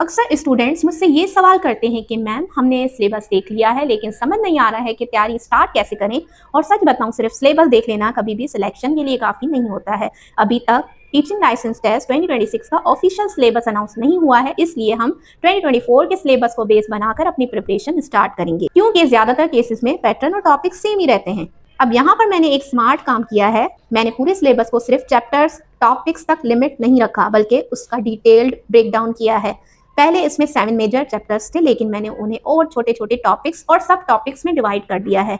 अक्सर स्टूडेंट्स मुझसे ये सवाल करते हैं कि मैम हमने सिलेबस देख लिया है लेकिन समझ नहीं आ रहा है कि तैयारी स्टार्ट कैसे करें। और सच बताऊं, सिर्फ सिलेबस देख लेना कभी भी सिलेक्शन के लिए काफ़ी नहीं होता है। अभी तक टीचिंग लाइसेंस टेस्ट 2026 का ऑफिशियल सिलेबस अनाउंस नहीं हुआ है, इसलिए हम 2024 के सिलेबस को बेस बनाकर अपनी प्रिपरेशन स्टार्ट करेंगे, क्योंकि ज्यादातर केसेस में पैटर्न और टॉपिक सेम ही रहते हैं। अब यहाँ पर मैंने एक स्मार्ट काम किया है। मैंने पूरे सिलेबस को सिर्फ चैप्टर्स टॉपिक्स तक लिमिट नहीं रखा, बल्कि उसका डिटेल्ड ब्रेकडाउन किया है। पहले इसमें 7 मेजर चैप्टर्स थे, लेकिन मैंने उन्हें और छोटे छोटे टॉपिक्स और सब टॉपिक्स में डिवाइड कर दिया है।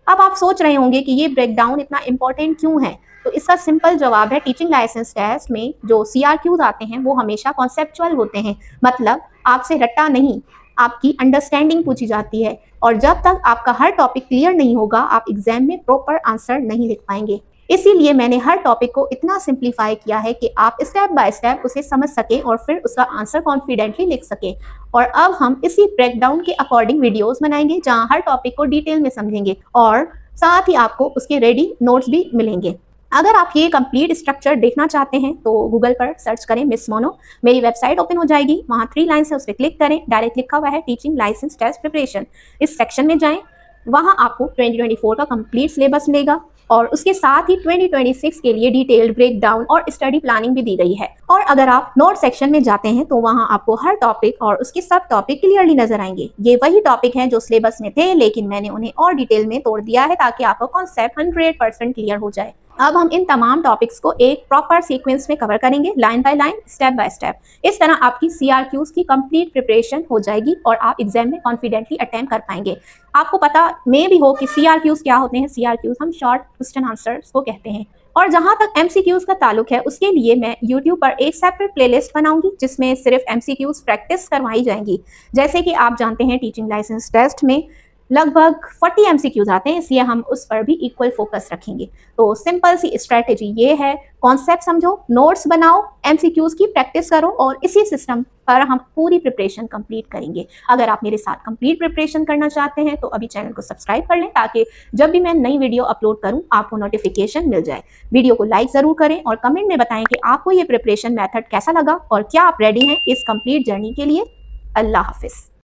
अब आप सोच रहे होंगे कि ये ब्रेकडाउन इतना इंपॉर्टेंट क्यों है। तो इसका सिंपल जवाब है, टीचिंग लाइसेंस टेस्ट में जो CRQs आते हैं वो हमेशा कॉन्सेप्चुअल होते हैं। मतलब आपसे रट्टा नहीं, आपकी अंडरस्टैंडिंग पूछी जाती है, और जब तक आपका हर टॉपिक क्लियर नहीं होगा आप एग्जाम में प्रॉपर आंसर नहीं लिख पाएंगे। इसीलिए मैंने हर टॉपिक को इतना सिंप्लीफाई किया है कि आप स्टेप बाय स्टेप उसे समझ सकें और फिर उसका आंसर कॉन्फिडेंटली लिख सकें। और अब हम इसी ब्रेकडाउन के अकॉर्डिंग वीडियोस बनाएंगे, जहां हर टॉपिक को डिटेल में समझेंगे और साथ ही आपको उसके रेडी नोट्स भी मिलेंगे। अगर आप ये कंप्लीट स्ट्रक्चर देखना चाहते हैं तो गूगल पर सर्च करें मिस मोनो, मेरी वेबसाइट ओपन हो जाएगी, वहाँ 3 लाइन्स है, उस पर क्लिक करें, डायरेक्ट लिखा हुआ है टीचिंग लाइसेंस टेस्ट प्रिपरेशन। इस सेक्शन में जाएं, वहाँ आपको 2024 का कंप्लीट सिलेबस मिलेगा और उसके साथ ही 2026 के लिए डिटेल्ड ब्रेकडाउन और स्टडी प्लानिंग भी दी गई है। और अगर आप नोट सेक्शन में जाते हैं तो वहाँ आपको हर टॉपिक और उसके सब टॉपिक क्लियरली नजर आएंगे। ये वही टॉपिक हैं जो सिलेबस में थे, लेकिन मैंने उन्हें और डिटेल में तोड़ दिया है ताकि आपका कॉन्सेप्ट 100% क्लियर हो जाए। अब हम इन तमाम टॉपिक्स को एक प्रॉपर सीक्वेंस में कवर करेंगे, line by line, step by step. इस तरह आपकी CRQs की कंप्लीट प्रिपरेशन हो जाएगी और आप एग्जाम में कॉन्फिडेंटली अटेम्प्ट कर पाएंगे। आपको पता में भी हो कि CRQs क्या होते हैं। CRQs हम शॉर्ट क्वेश्चन आंसर्स को कहते हैं। और जहां तक MCQs का ताल्लुक है, उसके लिए मैं YouTube पर एक सेपरेट प्लेलिस्ट बनाऊंगी जिसमें सिर्फ MCQs प्रैक्टिस करवाई जाएंगी। जैसे कि आप जानते हैं टीचिंग लाइसेंस टेस्ट में लगभग 40 MCQs आते हैं, इसलिए हम उस पर भी इक्वल फोकस रखेंगे। तो सिंपल सी स्ट्रेटेजी ये है, कॉन्सेप्ट समझो, नोट्स बनाओ, MCQs की प्रैक्टिस करो और इसी सिस्टम पर हम पूरी प्रिपरेशन कंप्लीट करेंगे। अगर आप मेरे साथ कंप्लीट प्रिपरेशन करना चाहते हैं तो अभी चैनल को सब्सक्राइब कर लें, ताकि जब भी मैं नई वीडियो अपलोड करूं आपको नोटिफिकेशन मिल जाए। वीडियो को लाइक जरूर करें और कमेंट में बताएं कि आपको ये प्रिपरेशन मेथड कैसा लगा और क्या आप रेडी हैं इस कंप्लीट जर्नी के लिए। अल्लाह हाफिज।